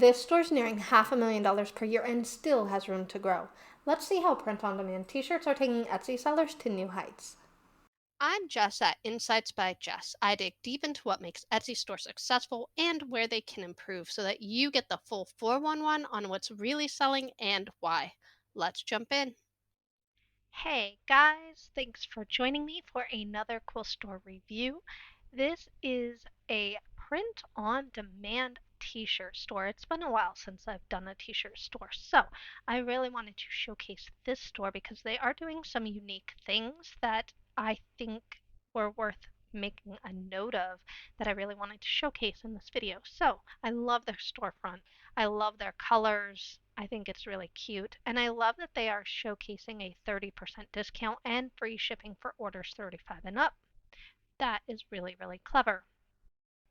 This store's nearing $500,000 per year and still has room to grow. Let's see how print-on-demand t-shirts are taking Etsy sellers to new heights. I'm Jess at InsightsByJess. I dig deep into what makes Etsy stores successful and where they can improve so that you get the full 411 on what's really selling and why. Let's jump in. Hey guys, thanks for joining me for another cool store review. This is a print on demand t-shirt store. It's been a while since I've done a t-shirt store, so I really wanted to showcase this store because they are doing some unique things that I think were worth making a note of that I really wanted to showcase in this video. So I love their storefront. I love their colors. I think it's really cute. And I love that they are showcasing a 30% discount and free shipping for orders 35 and up. That is really, really clever.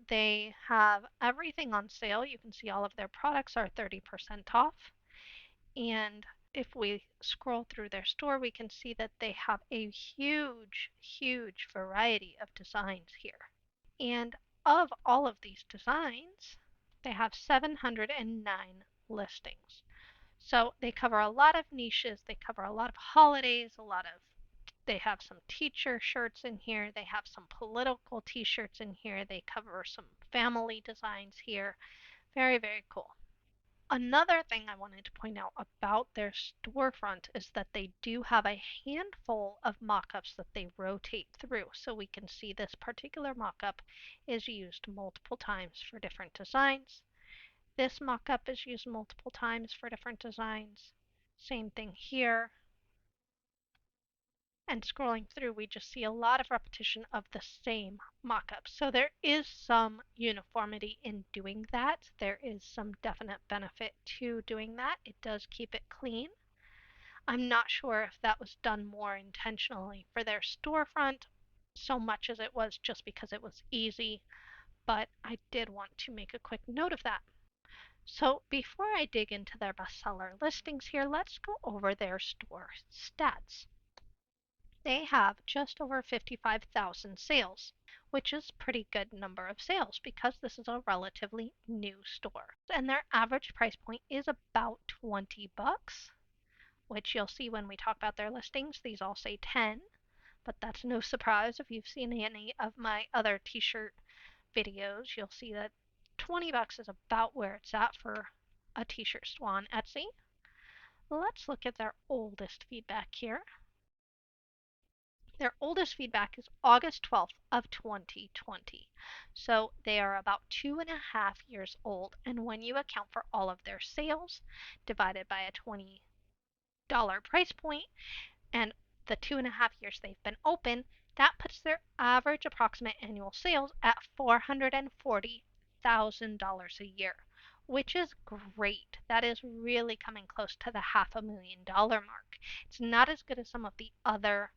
They have everything on sale. You can see all of their products are 30% off. And if we scroll through their store, we can see that they have a huge, huge variety of designs here. And of all of these designs, they have 709 listings. So they cover a lot of niches. They cover a lot of holidays, they have some teacher shirts in here. They have some political t-shirts in here. They cover some family designs here. Very, very cool. Another thing I wanted to point out about their storefront is that they do have a handful of mock-ups that they rotate through. So we can see this particular mock-up is used multiple times for different designs. This mock-up is used multiple times for different designs. Same thing here. And scrolling through, we just see a lot of repetition of the same mock-up. So there is some uniformity in doing that. There is some definite benefit to doing that. It does keep it clean. I'm not sure if that was done more intentionally for their storefront so much as it was just because it was easy, but I did want to make a quick note of that. So before I dig into their bestseller listings here, let's go over their store stats. They have just over 55,000 sales, which is a pretty good number of sales because this is a relatively new store. And their average price point is about 20 bucks, which you'll see when we talk about their listings. These all say 10, but that's no surprise. If you've seen any of my other t-shirt videos, you'll see that 20 bucks is about where it's at for a t-shirt store on Etsy. Let's look at their oldest feedback here. Their oldest feedback is August 12th of 2020. So they are about 2.5 years old. And when you account for all of their sales divided by a $20 price point and the 2.5 years they've been open, that puts their average approximate annual sales at $440,000 a year, which is great. That is really coming close to the $500,000 mark. It's not as good as some of the other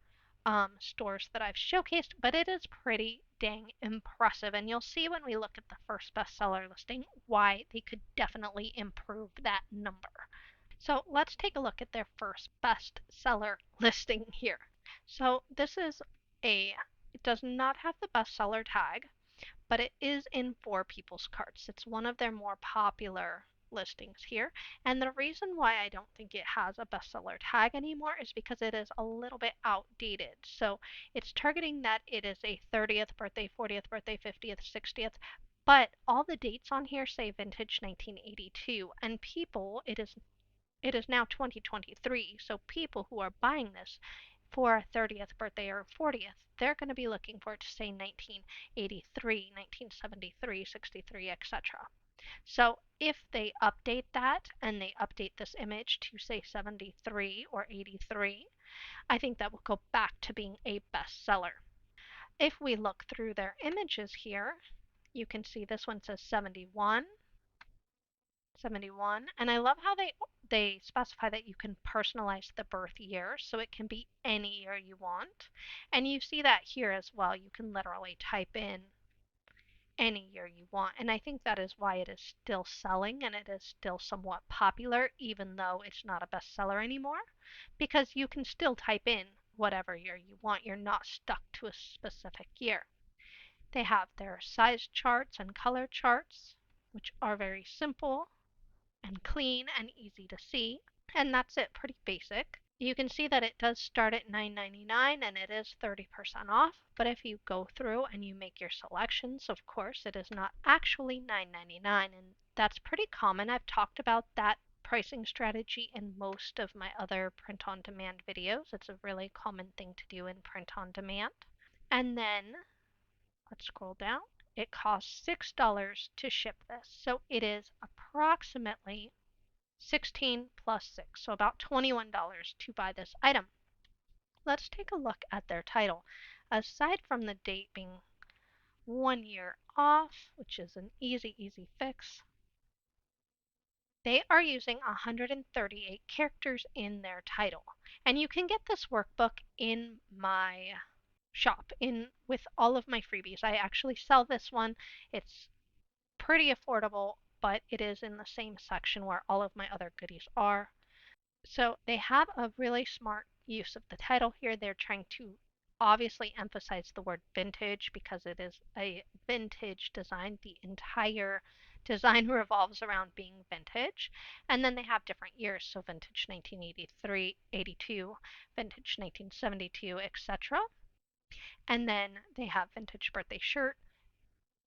stores that I've showcased, but it is pretty dang impressive. And you'll see when we look at the first bestseller listing why they could definitely improve that number. So let's take a look at their first bestseller listing here. So this is it does not have the bestseller tag, but it is in 4 people's carts. It's one of their more popular listings here. And the reason why I don't think it has a bestseller tag anymore is because it is a little bit outdated. So it's targeting that it is a 30th birthday, 40th birthday, 50th, 60th, but all the dates on here say vintage 1982, and it is now 2023, so people who are buying this for a 30th birthday or 40th, they're going to be looking for it to say 1983, 1973, 63, etc. So if they update that and they update this image to say 73 or 83, I think that will go back to being a bestseller. If we look through their images here, you can see this one says 71, 71, and I love how they specify that you can personalize the birth year, so it can be any year you want. And you see that here as well. You can literally type in any year you want. And I think that is why it is still selling and it is still somewhat popular, even though it's not a bestseller anymore, because you can still type in whatever year you want. You're not stuck to a specific year. They have their size charts and color charts, which are very simple. and clean and easy to see. And that's it, pretty basic. You can see that it does start at $9.99 and it is 30% off. But if you go through and you make your selections, of course, it is not actually $9.99. And that's pretty common. I've talked about that pricing strategy in most of my other print on demand videos. It's a really common thing to do in print on demand. And then let's scroll down. It costs $6 to ship this. So it is approximately 16 plus 6, so about $21 to buy this item. Let's take a look at their title. Aside from the date being 1 year off, which is an easy fix, they are using 138 characters in their title. And you can get this workbook in my shop with all of my freebies. I actually sell this one. It's pretty affordable, but it is in the same section where all of my other goodies are. So they have a really smart use of the title here. They're trying to obviously emphasize the word vintage because it is a vintage design. The entire design revolves around being vintage. And then they have different years, so vintage 1983, 82, vintage 1972, etc. And then they have vintage birthday shirt,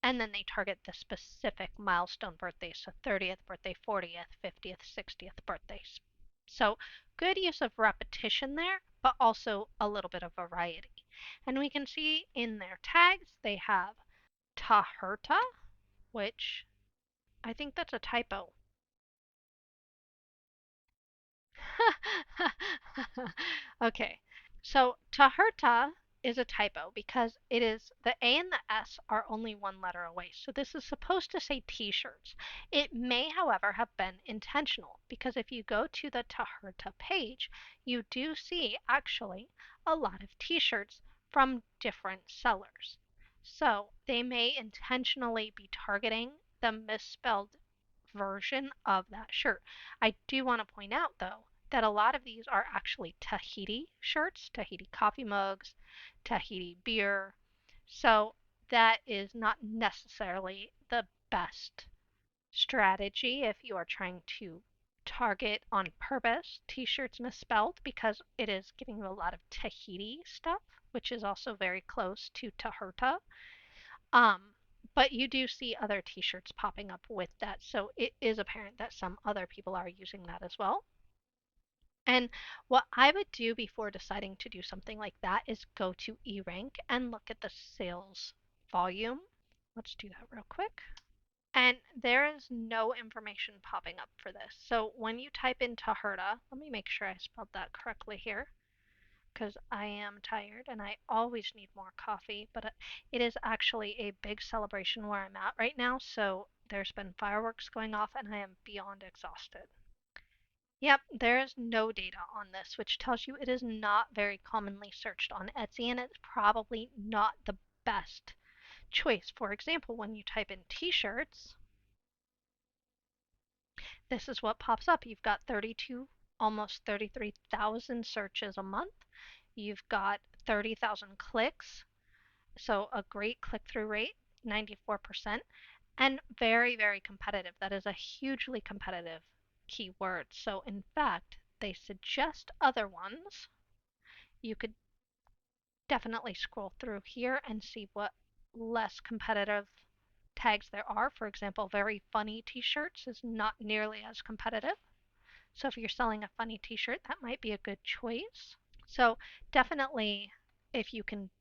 and then they target the specific milestone birthdays, so 30th birthday, 40th, 50th, 60th birthdays. So good use of repetition there, but also a little bit of variety. And we can see in their tags they have Taherta, which I think that's a typo. Okay, so Taherta is a typo because it is the A and the S are only one letter away. So this is supposed to say t-shirts. It may, however, have been intentional because if you go to the Taherta page, you do see actually a lot of t-shirts from different sellers. So they may intentionally be targeting the misspelled version of that shirt. I do want to point out though that a lot of these are actually Tahiti shirts, Tahiti coffee mugs, Tahiti beer. So that is not necessarily the best strategy if you are trying to target on purpose t-shirts misspelled because it is giving you a lot of Tahiti stuff, which is also very close to Taherta. Um, but you do see other t-shirts popping up with that, so it is apparent that some other people are using that as well. And what I would do before deciding to do something like that is go to eRank and look at the sales volume. Let's do that real quick. And there is no information popping up for this. So when you type in Taherta, let me make sure I spelled that correctly here because I am tired and I always need more coffee, but it is actually a big celebration where I'm at right now, so there's been fireworks going off and I am beyond exhausted. Yep, there is no data on this, which tells you it is not very commonly searched on Etsy and it's probably not the best choice. For example, when you type in t-shirts, this is what pops up. You've got 32, almost 33,000 searches a month. You've got 30,000 clicks, so a great click-through rate, 94%, and very competitive. That is a hugely competitive keyword. So in fact, they suggest other ones. You could definitely scroll through here and see what less competitive tags there are. For example, very funny t-shirts is not nearly as competitive. So if you're selling a funny t-shirt, that might be a good choice. So definitely if you can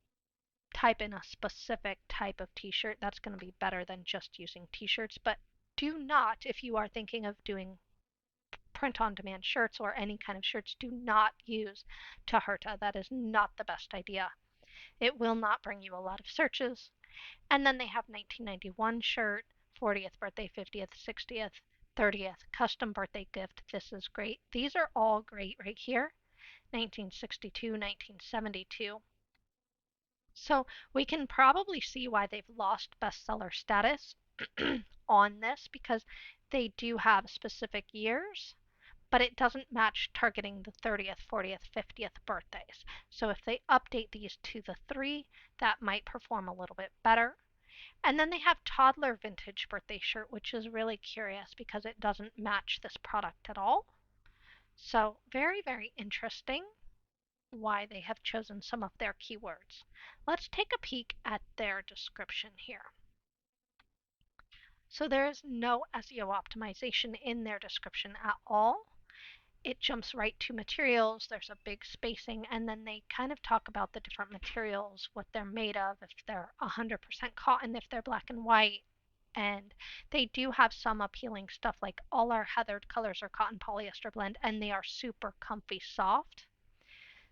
type in a specific type of t-shirt, that's going to be better than just using t-shirts. But do not, if you are thinking of doing print on demand shirts or any kind of shirts, do not use Taherta. That is not the best idea. It will not bring you a lot of searches. And then they have 1991 shirt, 40th birthday, 50th, 60th, 30th, custom birthday gift. This is great. These are all great right here. 1962, 1972. So we can probably see why they've lost bestseller status on this because they do have specific years, but it doesn't match targeting the 30th, 40th, 50th birthdays. So if they update these to the 3, that might perform a little bit better. And then they have toddler vintage birthday shirt, which is really curious because it doesn't match this product at all. So very, very interesting why they have chosen some of their keywords. Let's take a peek at their description here. So there is no SEO optimization in their description at all. It jumps right to materials. There's a big spacing, and then they kind of talk about the different materials, what they're made of, if they're 100% cotton, if they're black and white. And they do have some appealing stuff like all our heathered colors are cotton polyester blend, and they are super comfy soft.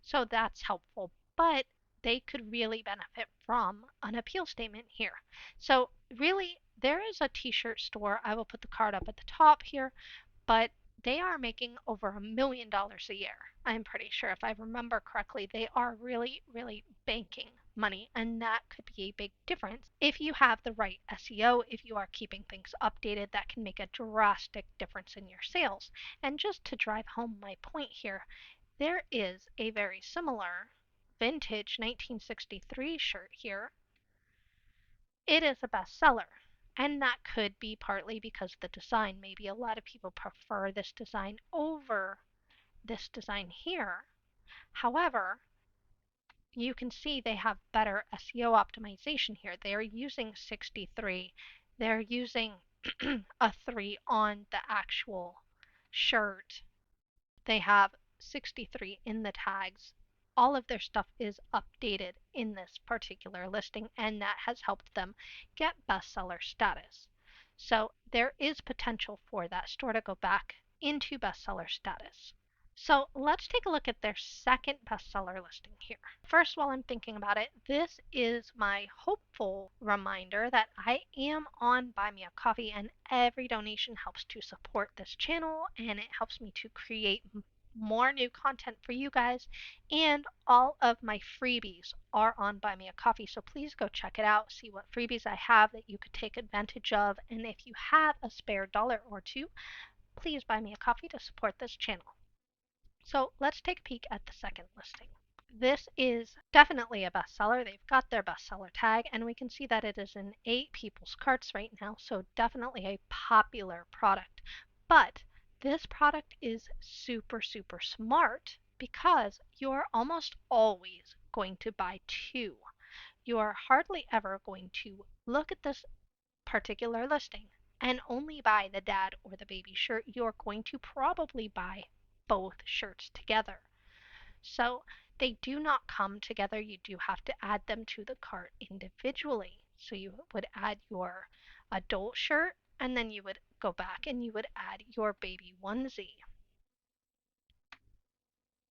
So that's helpful, but they could really benefit from an appeal statement here. So really, there is a t-shirt store. I will put the card up at the top here, but they are making over $1 million a year. I'm pretty sure, if I remember correctly, they are really, really banking money, and that could be a big difference if you have the right SEO, if you are keeping things updated. That can make a drastic difference in your sales. And just to drive home my point here, there is a very similar vintage 1963 shirt here. It is a bestseller. And that could be partly because of the design. Maybe a lot of people prefer this design over this design here. However, you can see they have better SEO optimization here. They are using 63. They're using a 3 on the actual shirt. They have 63 in the tags. All of their stuff is updated in this particular listing, and that has helped them get bestseller status. So there is potential for that store to go back into bestseller status. So let's take a look at their second bestseller listing here. First, while I'm thinking about it, this is my hopeful reminder that I am on Buy Me a Coffee, and every donation helps to support this channel, and it helps me to create more new content for you guys. And all of my freebies are on Buy Me a Coffee, so please go check it out, see what freebies I have that you could take advantage of. And if you have a spare dollar or two, please buy me a coffee to support this channel. So let's take a peek at the second listing. This is definitely a bestseller. They've got their bestseller tag, and we can see that it is in 8 people's carts right now, so definitely a popular product. But this product is super, super smart because you're almost always going to buy 2. You are hardly ever going to look at this particular listing and only buy the dad or the baby shirt. You're going to probably buy both shirts together. So they do not come together. You do have to add them to the cart individually. So you would add your adult shirt, and then you would go back and you would add your baby onesie,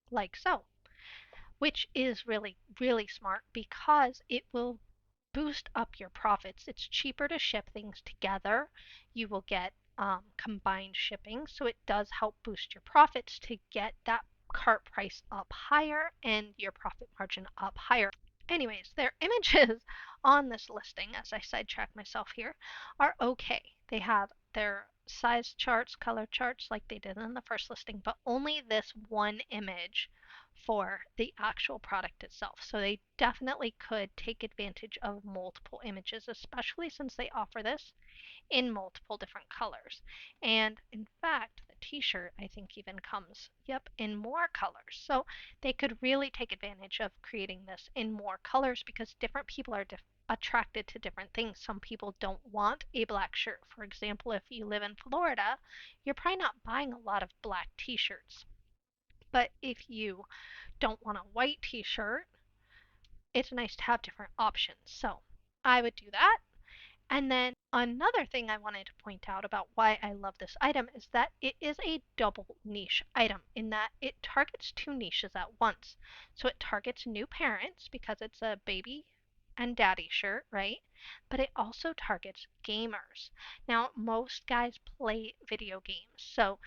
like so, which is really, really smart because it will boost up your profits. It's cheaper to ship things together. You will get combined shipping, so it does help boost your profits to get that cart price up higher and your profit margin up higher. Anyways, their images on this listing, as I sidetrack myself here, are okay. They have their size charts, color charts like they did in the first listing, but only this one image for the actual product itself. So they definitely could take advantage of multiple images, especially since they offer this in multiple different colors. And in fact, the t-shirt I think even comes, yep, in more colors. So they could really take advantage of creating this in more colors because different people are attracted to different things. Some people don't want a black shirt. For example, if you live in Florida, you're probably not buying a lot of black t-shirts. But if you don't want a white t-shirt, it's nice to have different options. So I would do that. And then another thing I wanted to point out about why I love this item is that it is a double niche item in that it targets 2 niches at once. So it targets new parents because it's a baby and daddy shirt, right? But it also targets gamers. Now, most guys play video games. So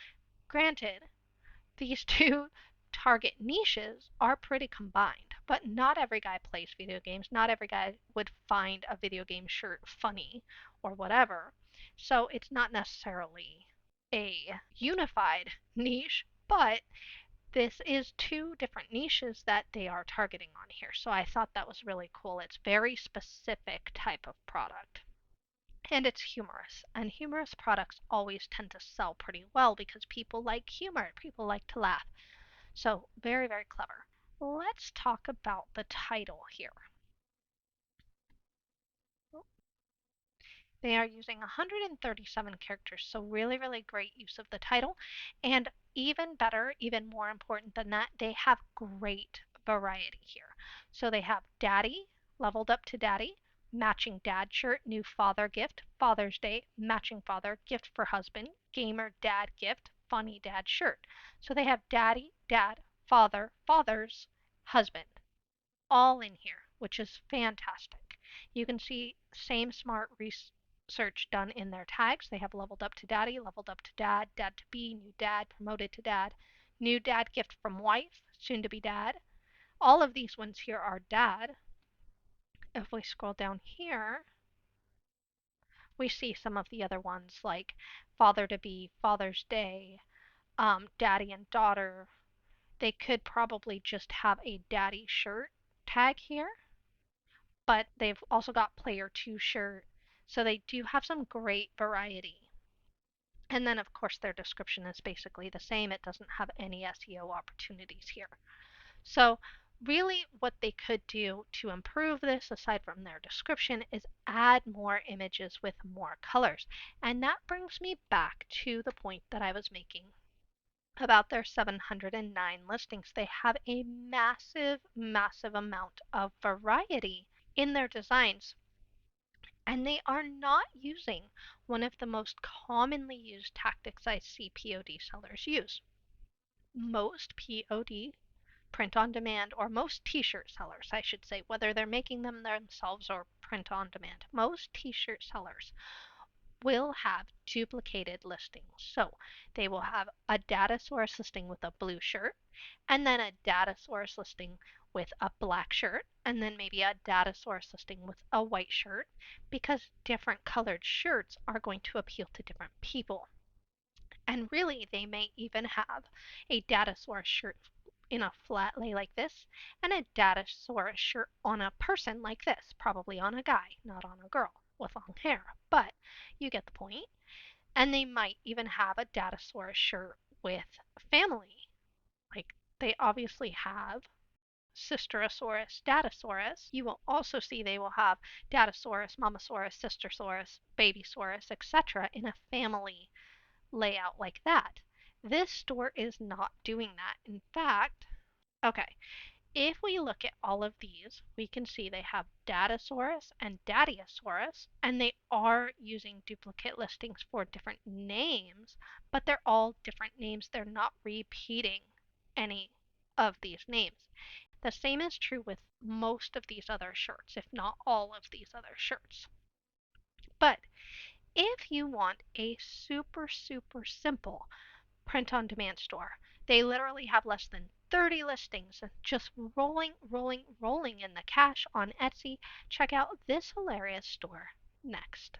granted, these two target niches are pretty combined, but not every guy plays video games. Not every guy would find a video game shirt funny or whatever. So it's not necessarily a unified niche, but this is two different niches that they are targeting on here. So I thought that was really cool. It's very specific type of product. And it's humorous. And humorous products always tend to sell pretty well because people like humor. People like to laugh. So very, very clever. Let's talk about the title here. They are using 137 characters, so really, really great use of the title. And even better, even more important than that, they have great variety here. So they have Daddy, leveled up to Daddy, matching dad shirt, new father gift, Father's Day, matching father, gift for husband, gamer dad gift, funny dad shirt. So they have Daddy, Dad, Father, Father's, husband all in here, which is fantastic. You can see same smart research done in their tags. They have leveled up to daddy, leveled up to dad, dad to be, new dad, promoted to dad, new dad gift from wife, soon to be dad. All of these ones here are dad. If we scroll down here, we see some of the other ones like father to be, Father's Day, daddy and daughter. They could probably just have a daddy shirt tag here, but they've also got player 2 shirt. So they do have some great variety. And then, of course, their description is basically the same. It doesn't have any SEO opportunities here. So, really, what they could do to improve this, aside from their description, is add more images with more colors. And that brings me back to the point that I was making about their 709 listings. They have a massive, massive amount of variety in their designs. And they are not using one of the most commonly used tactics I see POD sellers use. Most POD, print on demand, or most t-shirt sellers, I should say, whether they're making them themselves or print on demand, most t-shirt sellers will have duplicated listings. So they will have a data source listing with a blue shirt, and then a data source listing with a black shirt, and then maybe a data source listing with a white shirt, because different colored shirts are going to appeal to different people. And really, they may even have a data source shirt in a flat lay like this, and a data source shirt on a person like this, probably on a guy, not on a girl with long hair, but you get the point. And they might even have a data source shirt with family. Like they obviously have Sisterosaurus, Datasaurus. You will also see they will have Datasaurus, Mamasaurus, Sistersaurus, Babysaurus, etc. in a family layout like that. This store is not doing that. In fact, okay, if we look at all of these, we can see they have Datasaurus and Dadiosaurus, and they are using duplicate listings for different names, but they're all different names. They're not repeating any of these names. The same is true with most of these other shirts, if not all of these other shirts. But if you want a super, super simple print on demand store, they literally have less than 30 listings just rolling, rolling, rolling in the cash on Etsy. Check out this hilarious store next.